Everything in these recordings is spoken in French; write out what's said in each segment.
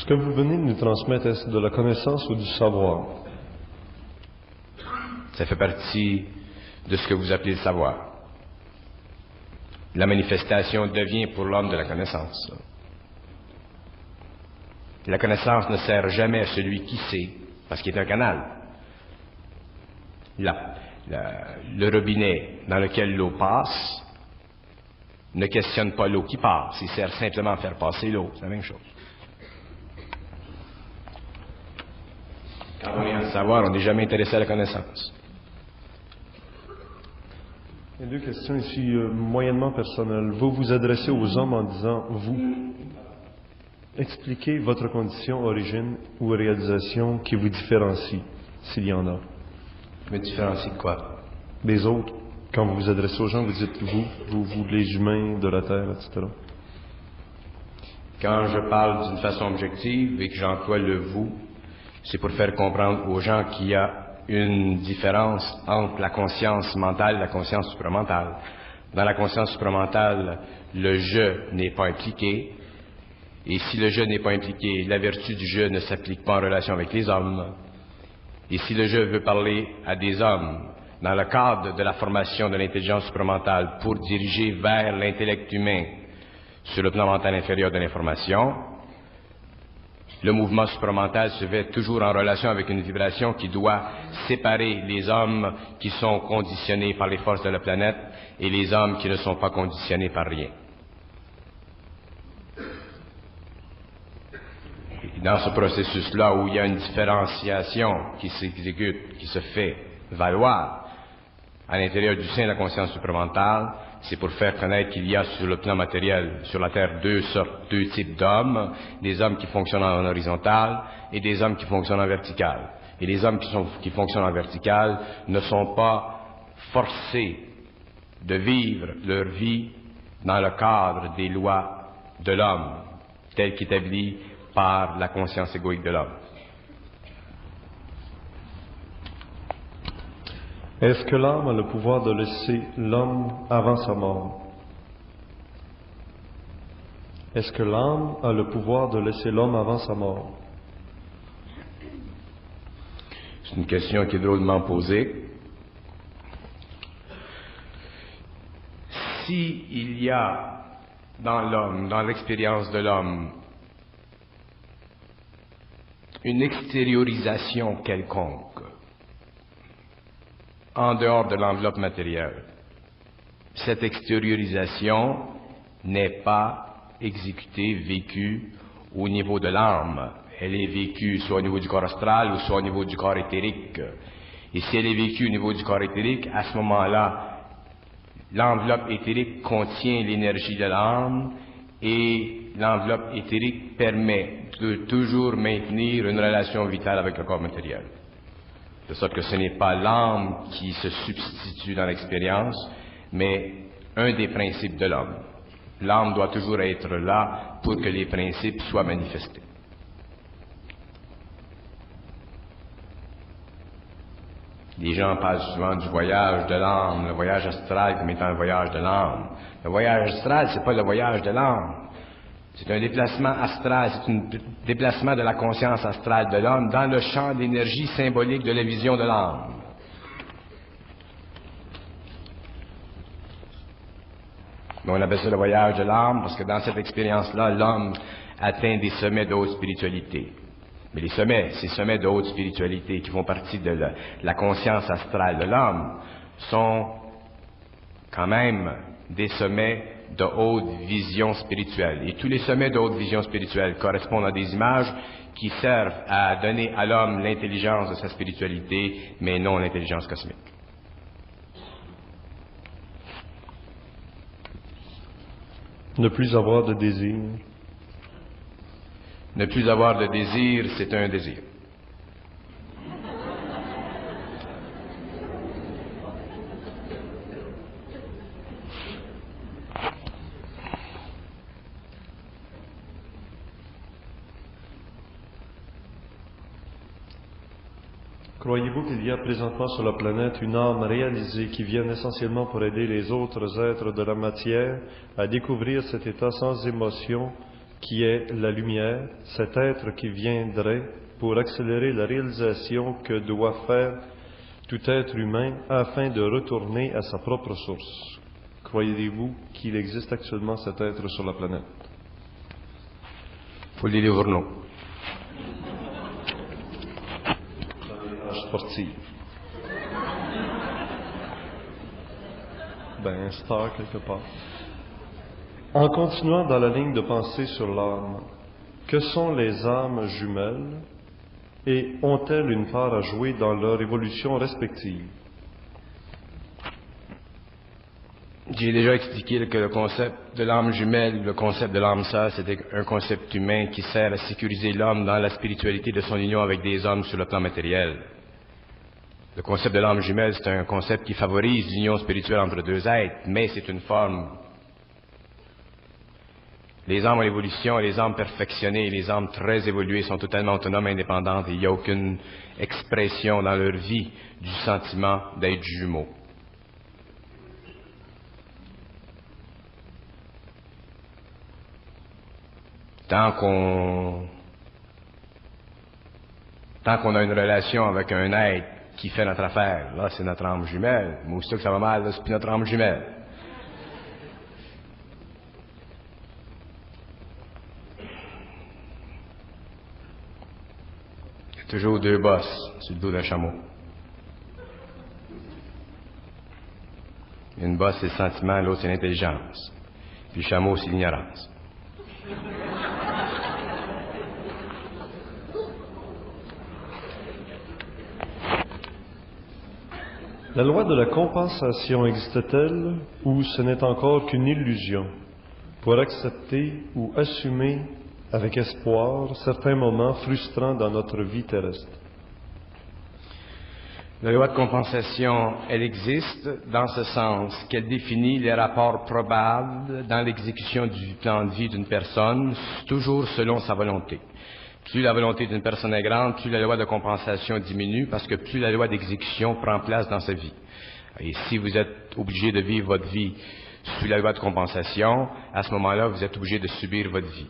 Ce que vous venez de nous transmettre, est-ce de la connaissance ou du savoir? Ça fait partie de ce que vous appelez le savoir. La manifestation devient pour l'homme de la connaissance. La connaissance ne sert jamais à celui qui sait, parce qu'il est un canal. Le robinet dans lequel l'eau passe ne questionne pas l'eau qui passe, il sert simplement à faire passer l'eau, c'est la même chose. Quand on est en savoir, on n'est jamais intéressé à la connaissance. Il y a deux questions ici, moyennement personnelles. Vous vous adressez aux hommes en disant « vous ». Expliquez votre condition, origine ou réalisation qui vous différencie, s'il y en a. Me différencie de quoi? Des autres. Quand vous vous adressez aux gens, vous dites « vous, les humains de la Terre », etc. Quand je parle d'une façon objective et que j'emploie le « vous », c'est pour faire comprendre aux gens qu'il y a une différence entre la conscience mentale et la conscience supramentale. Dans la conscience supramentale, le « je » n'est pas impliqué, et si le « je » n'est pas impliqué, la vertu du « je » ne s'applique pas en relation avec les hommes. Et si le « je » veut parler à des hommes, dans le cadre de la formation de l'intelligence supramentale pour diriger vers l'intellect humain sur le plan mental inférieur de l'information, le mouvement supramental se fait toujours en relation avec une vibration qui doit séparer les hommes qui sont conditionnés par les forces de la planète et les hommes qui ne sont pas conditionnés par rien. Et dans ce processus-là où il y a une différenciation qui s'exécute, qui se fait valoir à l'intérieur du sein de la conscience supramentale, c'est pour faire connaître qu'il y a sur le plan matériel, sur la Terre, deux types d'hommes, des hommes qui fonctionnent en horizontal et des hommes qui fonctionnent en vertical. Et les hommes qui fonctionnent en vertical ne sont pas forcés de vivre leur vie dans le cadre des lois de l'homme, telles qu'établies par la conscience égoïque de l'homme. Est-ce que l'âme a le pouvoir de laisser l'homme avant sa mort? Est-ce que l'âme a le pouvoir de laisser l'homme avant sa mort? C'est une question qui est drôlement posée. S'il y a dans l'homme, dans l'expérience de l'homme, une extériorisation quelconque, en dehors de l'enveloppe matérielle, cette extériorisation n'est pas exécutée, vécue au niveau de l'âme. Elle est vécue soit au niveau du corps astral ou soit au niveau du corps éthérique. Et si elle est vécue au niveau du corps éthérique, à ce moment-là, l'enveloppe éthérique contient l'énergie de l'âme et l'enveloppe éthérique permet de toujours maintenir une relation vitale avec le corps matériel. De sorte que ce n'est pas l'âme qui se substitue dans l'expérience, mais un des principes de l'homme. L'âme doit toujours être là pour que les principes soient manifestés. Les gens parlent souvent du voyage de l'âme, le voyage astral comme étant le voyage de l'âme. Le voyage astral, c'est pas le voyage de l'âme. C'est un déplacement astral, c'est un déplacement de la conscience astrale de l'homme dans le champ d'énergie symbolique de la vision de l'âme. On appelle ça le voyage de l'âme parce que dans cette expérience-là, l'homme atteint des sommets de haute spiritualité. Mais les sommets, ces sommets de haute spiritualité qui font partie de la conscience astrale de l'homme sont quand même des sommets de haute vision spirituelle. Et tous les sommets de haute vision spirituelle correspondent à des images qui servent à donner à l'homme l'intelligence de sa spiritualité, mais non l'intelligence cosmique. Ne plus avoir de désir. Ne plus avoir de désir, c'est un désir. Croyez-vous qu'il y a présentement sur la planète une âme réalisée qui vienne essentiellement pour aider les autres êtres de la matière à découvrir cet état sans émotion qui est la lumière, cet être qui viendrait pour accélérer la réalisation que doit faire tout être humain afin de retourner à sa propre source. Croyez-vous qu'il existe actuellement cet être sur la planète? Faut lire les journaux. Sportive. Ben, star quelque part. En continuant dans la ligne de pensée sur l'âme, que sont les âmes jumelles et ont-elles une part à jouer dans leur évolution respective? J'ai déjà expliqué que le concept de l'âme jumelle, le concept de l'âme sœur, c'était un concept humain qui sert à sécuriser l'homme dans la spiritualité de son union avec des hommes sur le plan matériel. Le concept de l'âme jumelle, c'est un concept qui favorise l'union spirituelle entre deux êtres, mais c'est une forme. Les âmes en évolution, les âmes perfectionnées, les âmes très évoluées sont totalement autonomes et indépendantes et il n'y a aucune expression dans leur vie du sentiment d'être jumeaux. Tant qu'on a une relation avec un être qui fait notre affaire, là c'est notre âme jumelle, mais aussitôt que ça va mal, là c'est plus notre âme jumelle. Il y a toujours deux bosses sur le dos d'un chameau. Une bosse c'est le sentiment, l'autre c'est l'intelligence. Puis le chameau c'est l'ignorance. La loi de la compensation existe-t-elle ou ce n'est encore qu'une illusion pour accepter ou assumer avec espoir certains moments frustrants dans notre vie terrestre? La loi de compensation, elle existe dans ce sens qu'elle définit les rapports probables dans l'exécution du plan de vie d'une personne, toujours selon sa volonté. Plus la volonté d'une personne est grande, plus la loi de compensation diminue, parce que plus la loi d'exécution prend place dans sa vie. Et si vous êtes obligé de vivre votre vie sous la loi de compensation, à ce moment-là, vous êtes obligé de subir votre vie.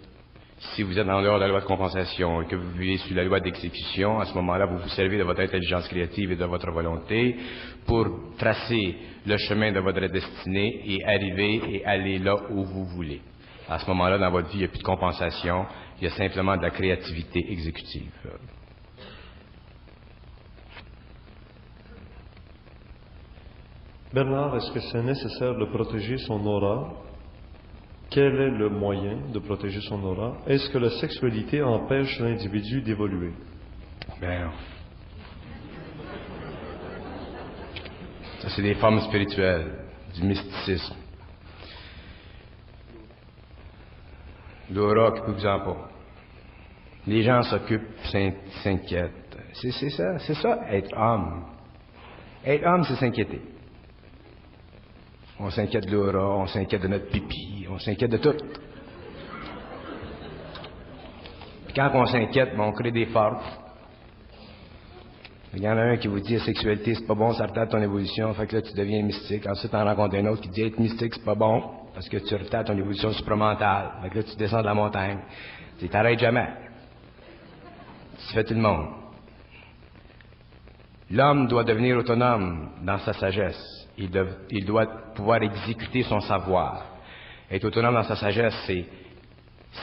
Si vous êtes en dehors de la loi de compensation et que vous vivez sous la loi d'exécution, à ce moment-là, vous vous servez de votre intelligence créative et de votre volonté pour tracer le chemin de votre destinée et arriver et aller là où vous voulez. À ce moment-là, dans votre vie, il n'y a plus de compensation, il y a simplement de la créativité exécutive. Bernard, est-ce que c'est nécessaire de protéger son aura? Quel est le moyen de protéger son aura? Est-ce que la sexualité empêche l'individu d'évoluer? Bien, ça c'est des formes spirituelles, du mysticisme. L'aura, occupez-vous-en pas. Les gens s'occupent, s'inquiètent. C'est ça, être homme. Être homme, c'est s'inquiéter. On s'inquiète de l'aura, on s'inquiète de notre pipi, on s'inquiète de tout. Puis quand on s'inquiète, on crée des formes. Il y en a un qui vous dit la sexualité, c'est pas bon, ça retarde ton évolution, fait que là, tu deviens mystique. Ensuite, on rencontre un autre qui dit être mystique, c'est pas bon, parce que tu retardes ton évolution supramentale. Fait que là, tu descends de la montagne. Tu t'arrêtes jamais. Tu fais tout le monde. L'homme doit devenir autonome dans sa sagesse. Il doit pouvoir exécuter son savoir. Être autonome dans sa sagesse,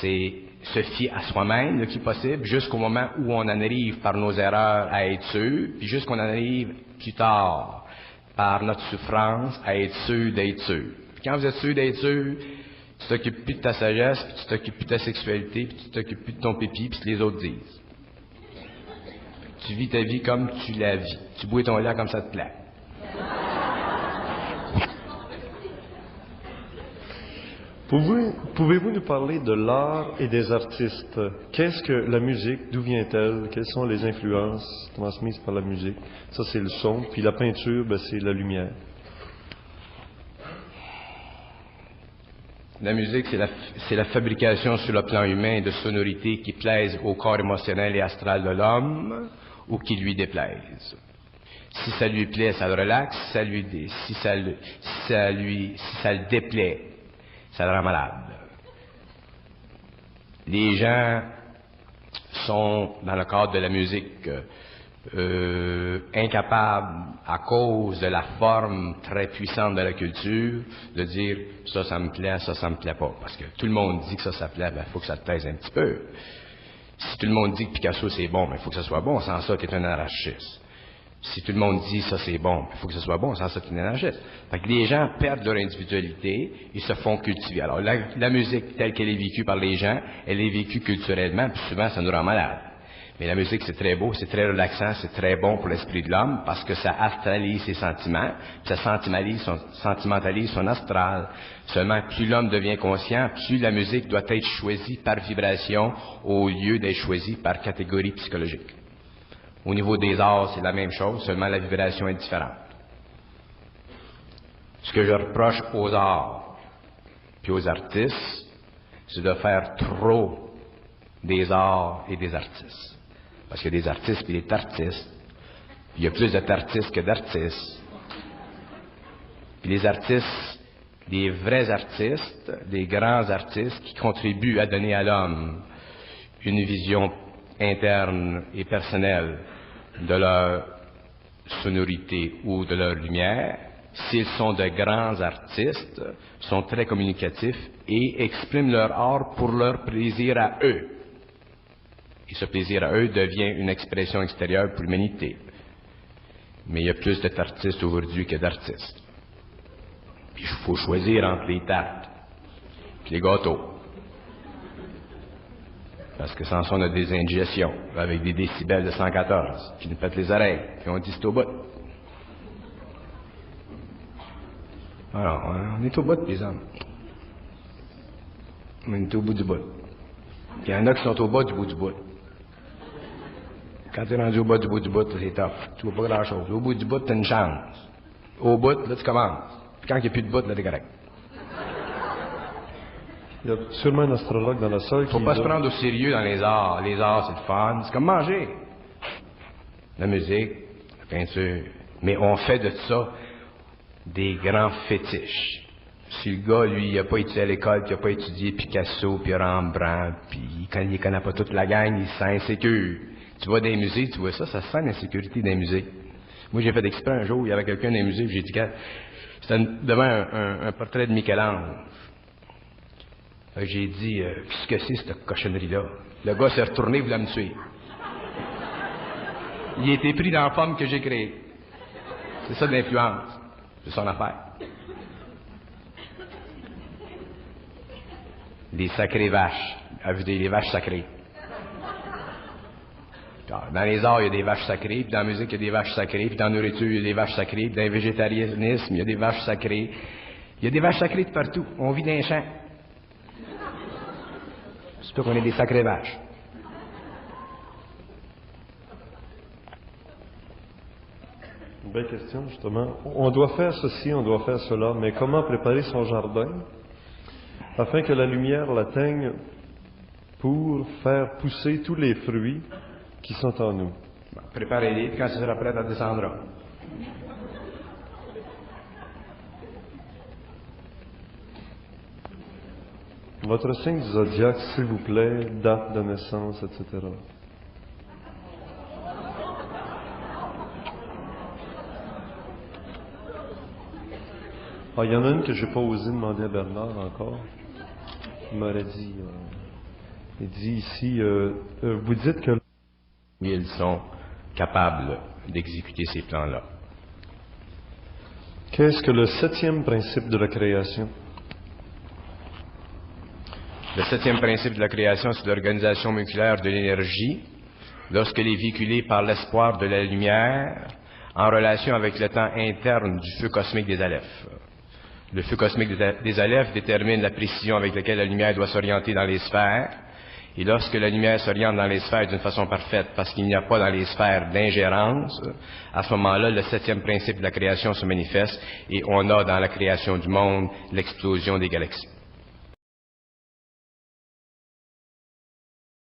c'est se fier à soi-même le plus possible, jusqu'au moment où on en arrive par nos erreurs à être sûr, puis jusqu'on en arrive plus tard par notre souffrance à être sûr d'être sûr. Puis quand vous êtes sûr d'être sûr, tu t'occupes plus de ta sagesse, puis tu t'occupes plus de ta sexualité, puis tu t'occupes plus de ton pipi, puis ce que les autres disent. Tu vis ta vie comme tu la vis. Tu bois ton lait comme ça te plaît. Pouvez-vous nous parler de l'art et des artistes? Qu'est-ce que la musique? D'où vient-elle? Quelles sont les influences transmises par la musique? Ça, c'est le son. Puis la peinture, c'est la lumière. La musique, c'est la fabrication sur le plan humain de sonorités qui plaisent au corps émotionnel et astral de l'homme ou qui lui déplaisent. Si ça lui plaît, ça le relaxe. Si ça le déplaît, ça le rend malade. Les gens sont, dans le cadre de la musique, incapables, à cause de la forme très puissante de la culture, de dire ça me plaît, ça me plaît pas. Parce que tout le monde dit que ça plaît, ben, faut que ça te plaise un petit peu. Si tout le monde dit que Picasso c'est bon, ben, il faut que ça soit bon, sans ça, tu es un anarchiste. Si tout le monde dit ça c'est bon, il faut que ça soit bon, sans ça, tu es un anarchiste. Fait que les gens perdent leur individualité, ils se font cultiver. Alors, la musique telle qu'elle est vécue par les gens, elle est vécue culturellement, puis souvent, ça nous rend malade. Mais la musique, c'est très beau, c'est très relaxant, c'est très bon pour l'esprit de l'homme, parce que ça astralise ses sentiments, puis ça sentimentalise son astral. Seulement, plus l'homme devient conscient, plus la musique doit être choisie par vibration, au lieu d'être choisie par catégorie psychologique. Au niveau des arts, c'est la même chose, seulement la vibration est différente. Ce que je reproche aux arts puis aux artistes, c'est de faire trop des arts et des artistes. Parce qu'il y a des artistes et des artistes. Il y a plus d'artistes que d'artistes. Puis les artistes, des vrais artistes, des grands artistes qui contribuent à donner à l'homme une vision interne et personnelle de leur sonorité ou de leur lumière, s'ils sont de grands artistes, sont très communicatifs et expriment leur art pour leur plaisir à eux. Et ce plaisir à eux devient une expression extérieure pour l'humanité. Mais il y a plus d'artistes aujourd'hui que d'artistes. Puis il faut choisir entre les tartes et les gâteaux. Parce que sans ça, on a des indigestions, avec des décibels de 114, qui nous pètent les oreilles, puis on dit c'est au bout. Alors, on est au bout, les hommes. On est au bout du bout. Puis il y en a qui sont au bas du bout du bout. Quand tu es rendu au bas du bout, c'est tough. Tu vois pas grand-chose. Au bout du bout, tu as une chance. Au bout, là, tu commences. Puis quand il n'y a plus de bout, là, t'es correct. Il y a sûrement un astrologue dans la salle qui... Faut pas se prendre au sérieux dans les arts. Les arts, c'est le fun. C'est comme manger. La musique, la peinture. Mais on fait de ça des grands fétiches. Si le gars, lui, il n'a pas étudié à l'école, puis il n'a pas étudié Picasso, puis Rembrandt, puis quand il ne connaît pas toute la gang, il se sent insécure. Tu vas dans les musées, tu vois ça, ça se sent l'insécurité dans les musées. Moi, j'ai fait exprès un jour, il y avait quelqu'un dans les musées, j'ai dit, c'était devant un portrait de Michel-Ange. J'ai dit, qu'est-ce que c'est cette cochonnerie-là? Le gars s'est retourné, il voulait me tuer. Il a été pris dans la forme que j'ai créée. C'est ça de l'influence. C'est son affaire. Des sacrées vaches. Avez-vous les vaches sacrées? Dans les arts, il y a des vaches sacrées, puis dans la musique, il y a des vaches sacrées, puis dans la nourriture, il y a des vaches sacrées, puis dans le végétarisme, il y a des vaches sacrées. Il y a des vaches sacrées de partout. On vit dans les champs. Surtout qu'on est des sacrées vaches. Une belle question, justement. On doit faire ceci, on doit faire cela, mais comment préparer son jardin afin que la lumière l'atteigne pour faire pousser tous les fruits qui sont en nous? Préparez-les, puis quand ce sera prêt, ça descendra. Votre signe du zodiaque, s'il vous plaît, date de naissance, etc. Ah, il y en a une que je n'ai pas osé demander à Bernard encore. Il m'aurait dit, il dit ici, vous dites que... Ils sont capables d'exécuter ces plans-là. Qu'est-ce que le 7e principe de la création? Le 7e principe de la création, c'est l'organisation moléculaire de l'énergie, lorsqu'elle est véhiculée par l'espoir de la lumière, en relation avec le temps interne du feu cosmique des alephes. Le feu cosmique des alephes détermine la précision avec laquelle la lumière doit s'orienter dans les sphères, et lorsque la lumière s'oriente dans les sphères d'une façon parfaite, parce qu'il n'y a pas dans les sphères d'ingérence, à ce moment-là, le 7e principe de la création se manifeste, et on a dans la création du monde l'explosion des galaxies.